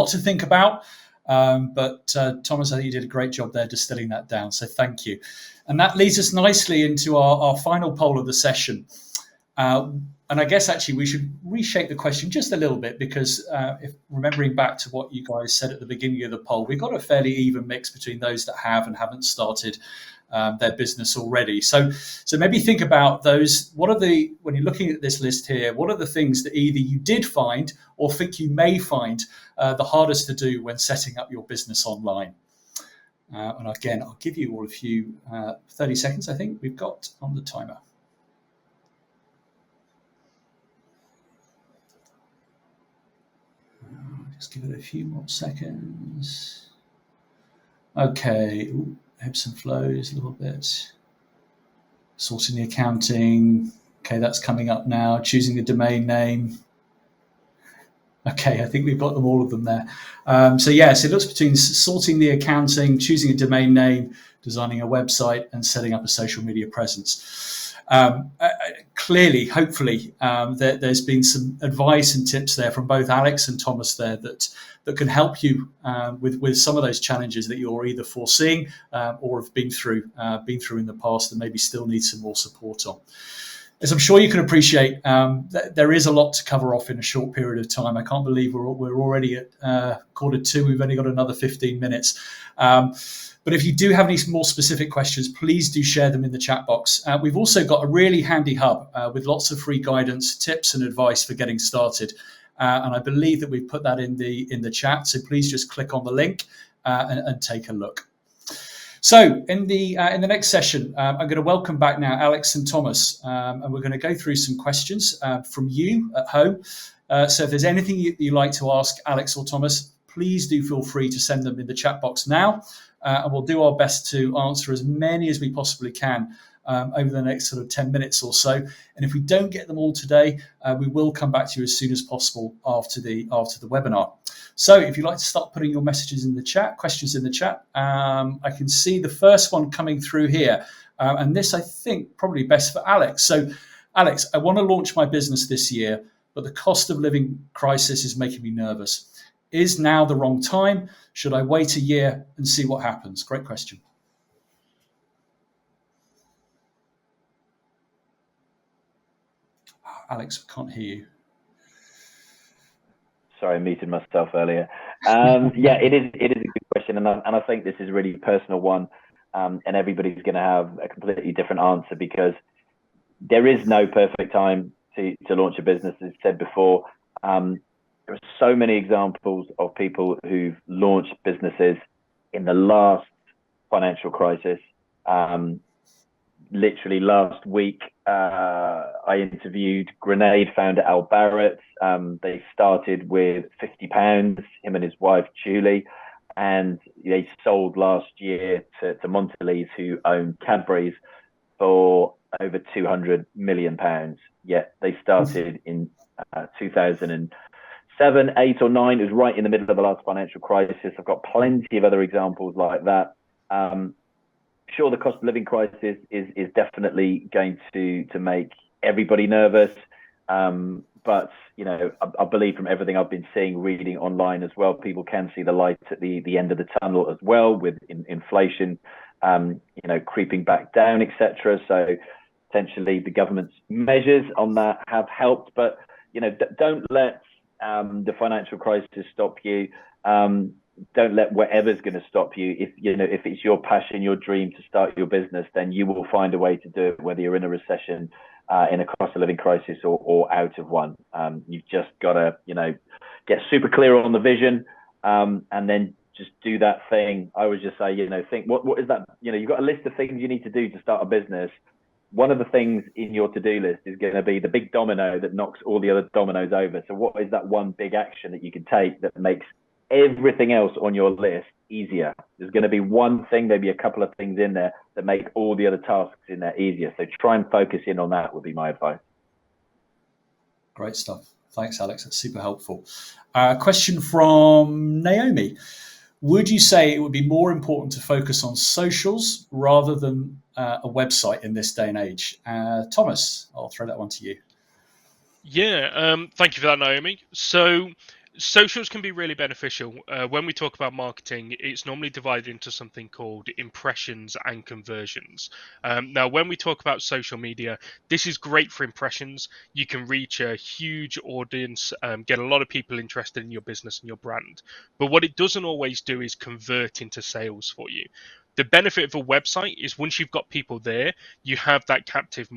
to think about. But Thomas, I think you did a great job there distilling that down. So thank you. And that leads us nicely into our final poll of the session. And I guess actually we should reshape the question just a little bit because if remembering back to what you guys said at the beginning of the poll, we've got a fairly even mix between those that have and haven't started their business already. So maybe think about those. When you're looking at this list here, what are the things that either you did find or think you may find the hardest to do when setting up your business online? And again, I'll give you all a few 30 seconds, I think we've got on the timer. Just give it a few more seconds. Okay, ebbs and flows a little bit. Sorting the accounting. Okay, that's coming up now. Choosing the domain name. Okay, I think we've got them, all of them there. So yes, it looks between sorting the accounting, choosing a domain name, designing a website, and setting up a social media presence. Clearly, hopefully, there's been some advice and tips there from both Alex and Thomas there that can help you with some of those challenges that you're either foreseeing or have been through in the past and maybe still need some more support on. As I'm sure you can appreciate, there is a lot to cover off in a short period of time. I can't believe we're already at 1:45. We've only got another 15 minutes. But if you do have any more specific questions, please do share them in the chat box. We've also got a really handy hub with lots of free guidance, tips and advice for getting started. And I believe that we've put that in the chat. So please just click on the link and take a look. So in the next session, I'm going to welcome back now Alex and Thomas, and we're going to go through some questions from you at home. So if there's anything you'd like to ask Alex or Thomas, please do feel free to send them in the chat box now, and we'll do our best to answer as many as we possibly can over the next sort of 10 minutes or so. And if we don't get them all today, we will come back to you as soon as possible after the webinar. So if you'd like to start putting your messages in the chat, questions in the chat, I can see the first one coming through here. And this, I think, probably best for Alex. So, Alex, I want to launch my business this year, but the cost of living crisis is making me nervous. Is now the wrong time? Should I wait a year and see what happens? Great question. Alex, I can't hear you. Sorry, I muted myself earlier. Yeah, it is a good question, and I think this is a really personal one, and everybody's going to have a completely different answer, because there is no perfect time to launch a business. As I said before, there are so many examples of people who've launched businesses in the last financial crisis. Literally last week, I interviewed Grenade founder Al Barrett. They started with £50, him and his wife Julie, and they sold last year to Mondelez, who own Cadbury's, for over £200 million. Yet they started in 2007, 8 or 9. It was right in the middle of the last financial crisis. I've got plenty of other examples like that. Sure, the cost of living crisis is definitely going to make everybody nervous. But, you know, I believe from everything I've been seeing, reading online as well, people can see the light at the end of the tunnel as well, with inflation, creeping back down, etc. So potentially the government's measures on that have helped. But, you know, don't let the financial crisis stop you. Don't let whatever's going to stop you. If it's your passion, your dream to start your business, then you will find a way to do it, whether you're in a recession, in a cost of living crisis, or out of one. You've just got to, get super clear on the vision, and then just do that thing. I would just say, think what is that? You've got a list of things you need to do to start a business. One of the things in your to-do list is going to be the big domino that knocks all the other dominoes over. So what is that one big action that you can take that makes everything else on your list easier? There's going to be one thing, maybe a couple of things in there that make all the other tasks in there easier. So try and focus in on that would be my advice. Great stuff. Thanks, Alex. That's super helpful. Question from Naomi. Would you say it would be more important to focus on socials rather than a website in this day and age? Thomas, I'll throw that one to you. Yeah, thank you for that, Naomi. So socials can be really beneficial. When we talk about marketing, it's normally divided into something called impressions and conversions. Now, when we talk about social media, this is great for impressions. You can reach a huge audience, get a lot of people interested in your business and your brand. But what it doesn't always do is convert into sales for you. The benefit of a website is once you've got people there, you have that captive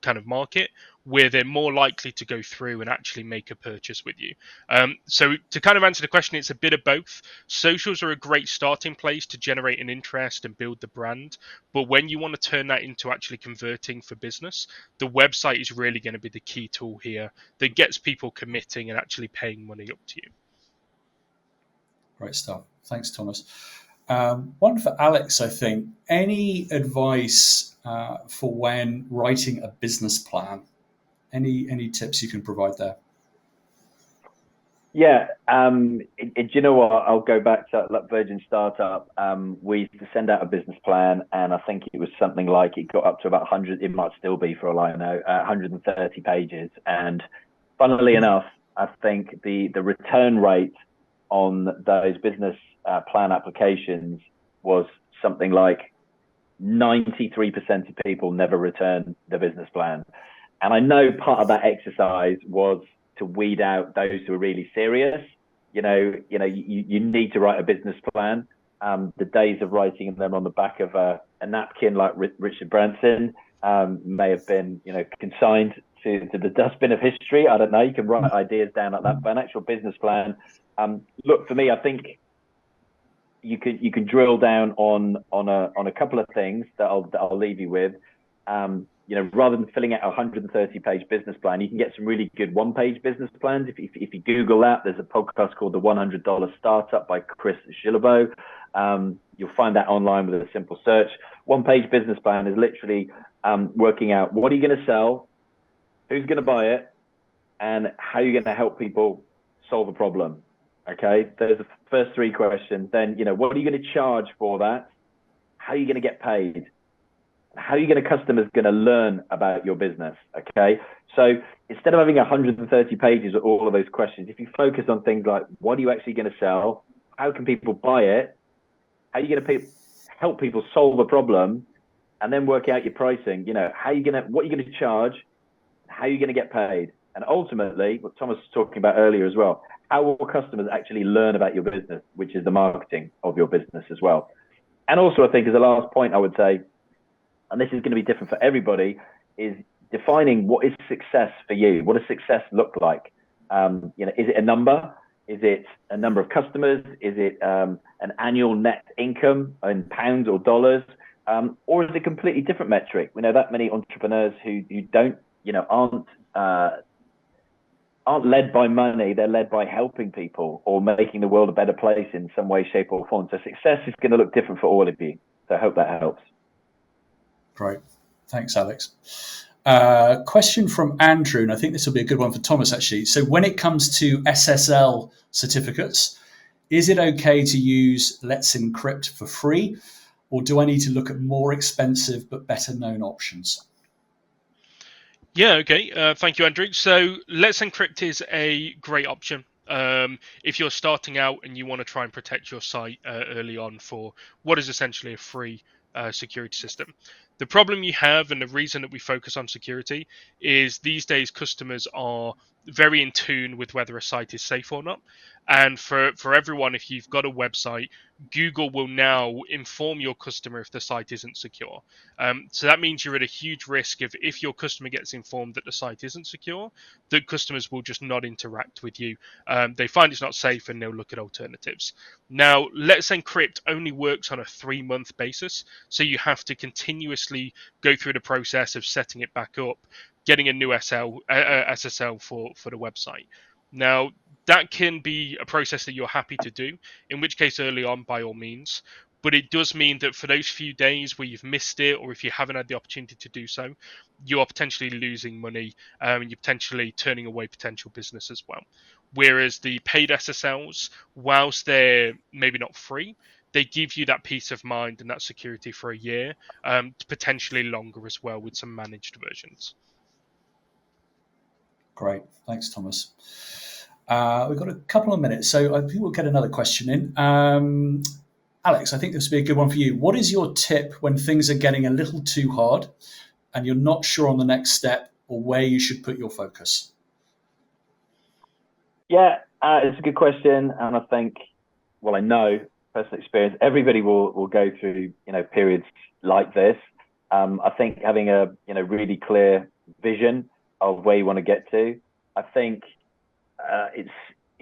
kind of market where they're more likely to go through and actually make a purchase with you. So to kind of answer the question, it's a bit of both. Socials are a great starting place to generate an interest and build the brand. But when you want to turn that into actually converting for business, the website is really going to be the key tool here that gets people committing and actually paying money up to you. Great stuff. Thanks, Thomas. One for Alex, I think. Any advice for when writing a business plan? Any tips you can provide there? Yeah, do you know what? I'll go back to that Virgin Startup. We used to send out a business plan, and I think it was something like it got up to about 100. It might still be, for all I know, 130 pages. And funnily enough, I think the return rate on those business plan applications was something like 93% of people never return the business plan. And I know part of that exercise was to weed out those who are really serious. You need to write a business plan. The days of writing them on the back of a napkin like Richard Branson may have been, consigned to the dustbin of history. I don't know. You can write ideas down like that, but an actual business plan. Look, for me, I think you can drill down on a couple of things that I'll leave you with. Rather than filling out a 130-page business plan, you can get some really good one-page business plans. If you Google that, there's a podcast called The $100 Startup by Chris Gillibo. You'll find that online with a simple search. One-page business plan is literally working out what are you going to sell, who's going to buy it, and how you're going to help people solve a problem. Okay, there's the first three questions. Then, what are you going to charge for that? How are you going to get paid? How are you going to customers going to learn about your business? Okay, so instead of having 130 pages of all of those questions, if you focus on things like what are you actually going to sell, how can people buy it, how are you going to help people solve a problem, and then work out your pricing. What are you going to charge, how are you going to get paid, and ultimately what Thomas was talking about earlier as well. How will customers actually learn about your business, which is the marketing of your business as well. And also, I think as a last point, I would say, and this is going to be different for everybody, is defining what is success for you. What does success look like? Is it a number? Is it a number of customers? Is it an annual net income in pounds or dollars? Or is it a completely different metric? We know that many entrepreneurs who don't, aren't led by money. They're led by helping people or making the world a better place in some way, shape, or form. So success is going to look different for all of you. So I hope that helps. Great. Thanks, Alex. Question from Andrew, and I think this will be a good one for Thomas, actually. So when it comes to SSL certificates, is it okay to use Let's Encrypt for free, or do I need to look at more expensive but better known options? Yeah, okay. Thank you, Andrew. So Let's Encrypt is a great option. If you're starting out and you want to try and protect your site early on for what is essentially a free security system. The problem you have, and the reason that we focus on security, is these days customers are very in tune with whether a site is safe or not. And for everyone, if you've got a website, Google will now inform your customer if the site isn't secure. So that means you're at a huge risk of, if your customer gets informed that the site isn't secure, that customers will just not interact with you. They find it's not safe and they'll look at alternatives. Now, Let's Encrypt only works on a 3-month basis, so you have to continuously go through the process of setting it back up, getting a new SSL for the website. Now, that can be a process that you're happy to do, in which case early on, by all means. But it does mean that for those few days where you've missed it, or if you haven't had the opportunity to do so, you are potentially losing money, and you're potentially turning away potential business as well. Whereas the paid SSLs, whilst they're maybe not free, they give you that peace of mind and that security for a year, potentially longer as well with some managed versions. Great. Thanks, Thomas. We've got a couple of minutes, so I think we'll get another question in. Alex, I think this would be a good one for you. What is your tip when things are getting a little too hard and you're not sure on the next step or where you should put your focus? Yeah, it's a good question. And I think, I know personal experience, everybody will go through, periods like this. I think having a, really clear vision of where you want to get to, I think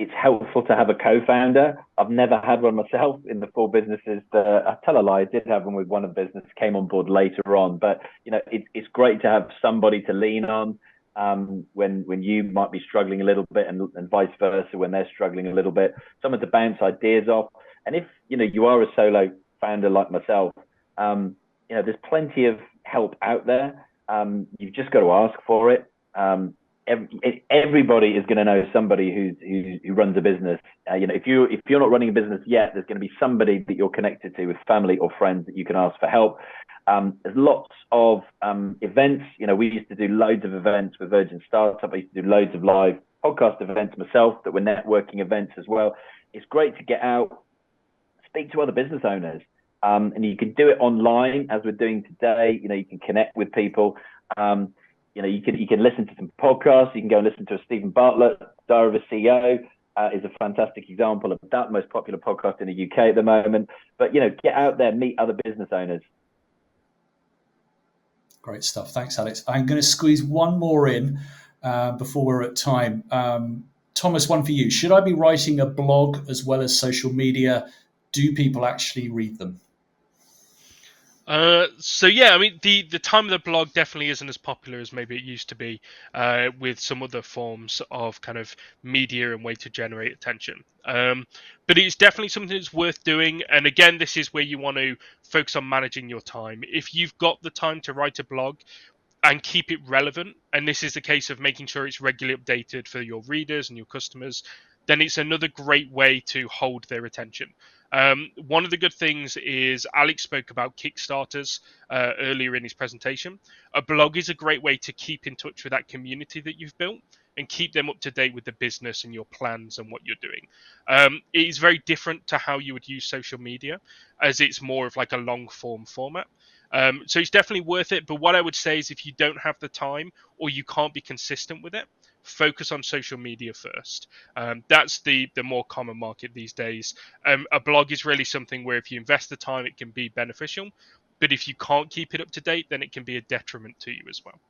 it's helpful to have a co-founder. I've never had one myself in the 4 businesses that I tell a lie. I did have one with one of the business, came on board later on, but it's great to have somebody to lean on when you might be struggling a little bit, and vice versa when they're struggling a little bit. Someone to bounce ideas off. And if you are a solo founder like myself, there's plenty of help out there. You've just got to ask for it. Everybody is going to know somebody who runs a business. If you're not running a business yet, there's going to be somebody that you're connected to with family or friends that you can ask for help. There's lots of events. We used to do loads of events with Virgin Startup. I used to do loads of live podcast events myself that were networking events as well. It's great to get out, speak to other business owners, and you can do it online as we're doing today. You can connect with people. you can listen to some podcasts. You can go and listen to a Stephen Bartlett, Diary of a CEO, is a fantastic example of that, most popular podcast in the UK at the moment. But get out there, meet other business owners. Great stuff. Thanks, Alex. I'm going to squeeze one more in before we're at time. Thomas, one for you. Should I be writing a blog as well as social media? Do people actually read them? So yeah, I mean the time of the blog definitely isn't as popular as maybe it used to be with some other forms of kind of media and way to generate attention. But it's definitely something that's worth doing. And again, this is where you want to focus on managing your time. If you've got the time to write a blog and keep it relevant, and this is the case of making sure it's regularly updated for your readers and your customers, then it's another great way to hold their attention. One of the good things is Alex spoke about Kickstarters earlier in his presentation. A blog is a great way to keep in touch with that community that you've built and keep them up to date with the business and your plans and what you're doing. It is very different to how you would use social media, as it's more of like a long form format. So it's definitely worth it. But what I would say is if you don't have the time or you can't be consistent with it, focus on social media first. That's the more common market these days. A blog is really something where if you invest the time, it can be beneficial. But if you can't keep it up to date, then it can be a detriment to you as well.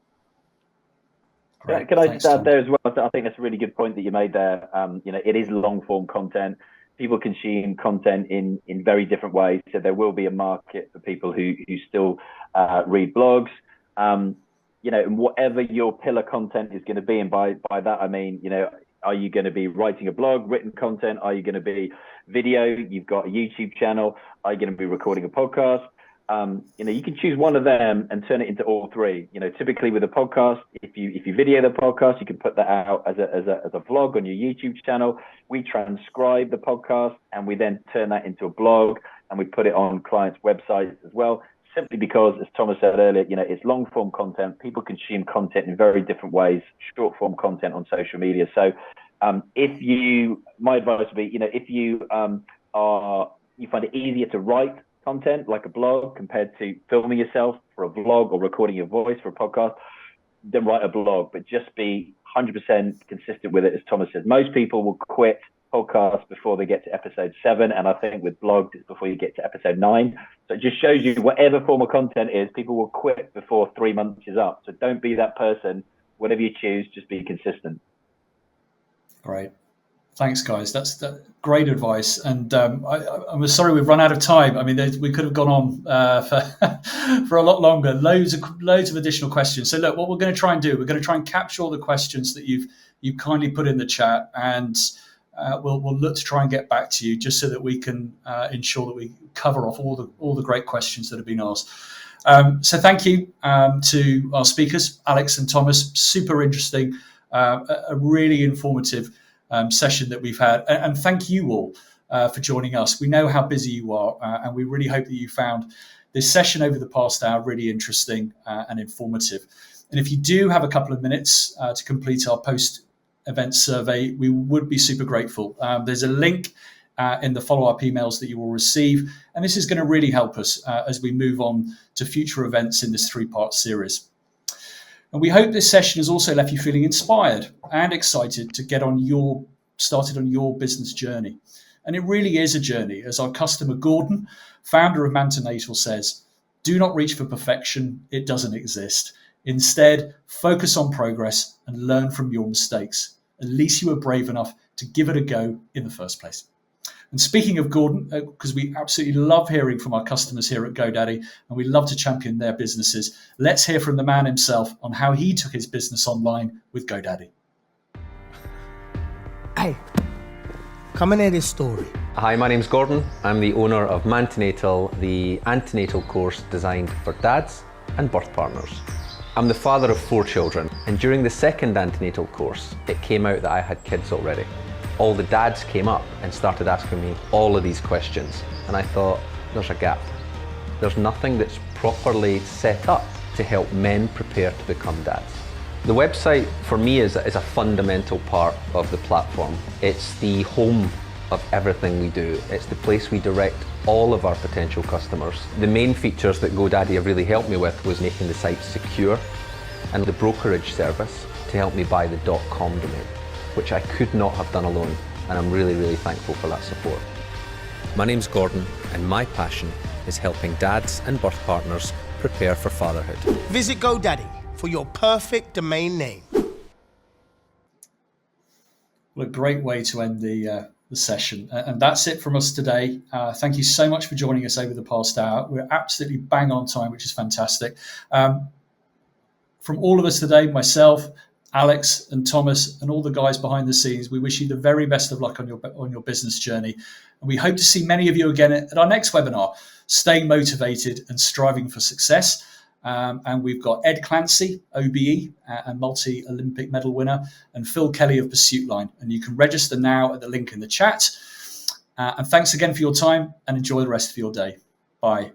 Great. Can I just add there as well? I think that's a really good point that you made there. It is long form content. People consume content in very different ways. So there will be a market for people who still read blogs. And whatever your pillar content is going to be, and by that I mean, are you going to be writing a blog, written content? Are you going to be video? You've got a YouTube channel. Are you going to be recording a podcast? You can choose one of them and turn it into all three. Typically with a podcast, if you video the podcast, you can put that out as a vlog on your YouTube channel. We transcribe the podcast and we then turn that into a blog and we put it on clients' websites as well. Simply because, as Thomas said earlier, it's long form content. People consume content in very different ways. Short form content on social media. So, my advice would be, if you find it easier to write content like a blog compared to filming yourself for a vlog or recording your voice for a podcast, then write a blog. But just be 100% consistent with it, as Thomas said. Most people will quit podcasts before they get to episode 7, and I think with blogs it's before you get to episode 9. So it just shows you whatever form of content is, people will quit before 3 months is up. So don't be that person. Whatever you choose, just be consistent. Great. Thanks, guys. That's great advice. And I'm sorry we've run out of time. I mean, we could have gone on for a lot longer. Loads of additional questions. So look, what we're going to try and do, we're going to try and capture all the questions that you've kindly put in the chat, and we'll look to try and get back to you just so that we can ensure that we cover off all the great questions that have been asked. So thank you to our speakers, Alex and Thomas. Super interesting, a really informative session that we've had. And thank you all for joining us. We know how busy you are, and we really hope that you found this session over the past hour really interesting and informative. And if you do have a couple of minutes to complete our post-event survey, we would be super grateful. There's a link in the follow-up emails that you will receive, and this is going to really help us as we move on to future events in this 3-part series. And we hope this session has also left you feeling inspired and excited to get started on your business journey. And it really is a journey. As our customer Gordon, founder of Mantonatal, says, do not reach for perfection. It doesn't exist. Instead, focus on progress and learn from your mistakes. At least you were brave enough to give it a go in the first place. And speaking of Gordon, because we absolutely love hearing from our customers here at GoDaddy, and we love to champion their businesses, let's hear from the man himself on how he took his business online with GoDaddy. Hey, come and hear this story. Hi, my name's Gordon. I'm the owner of Mantonatal, the antenatal course designed for dads and birth partners. I'm the father of 4 children, and during the second antenatal course, it came out that I had kids already. All the dads came up and started asking me all of these questions, and I thought, there's a gap. There's nothing that's properly set up to help men prepare to become dads. The website for me is a fundamental part of the platform. It's the home of everything we do. It's the place we direct all of our potential customers. The main features that GoDaddy have really helped me with was making the site secure, and the brokerage service to help me buy the .com domain, which I could not have done alone, and I'm really, really thankful for that support. My name's Gordon, and my passion is helping dads and birth partners prepare for fatherhood. Visit GoDaddy for your perfect domain name. Well, a great way to end the session. And that's it from us today. Thank you so much for joining us over the past hour. We're absolutely bang on time, which is fantastic. From all of us today, myself, Alex and Thomas and all the guys behind the scenes, we wish you the very best of luck on your business journey. And we hope to see many of you again at our next webinar, Staying Motivated and Striving for Success. And we've got Ed Clancy, OBE, a multi-Olympic medal winner, and Phil Kelly of Pursuit Line. And you can register now at the link in the chat. And thanks again for your time, and enjoy the rest of your day. Bye.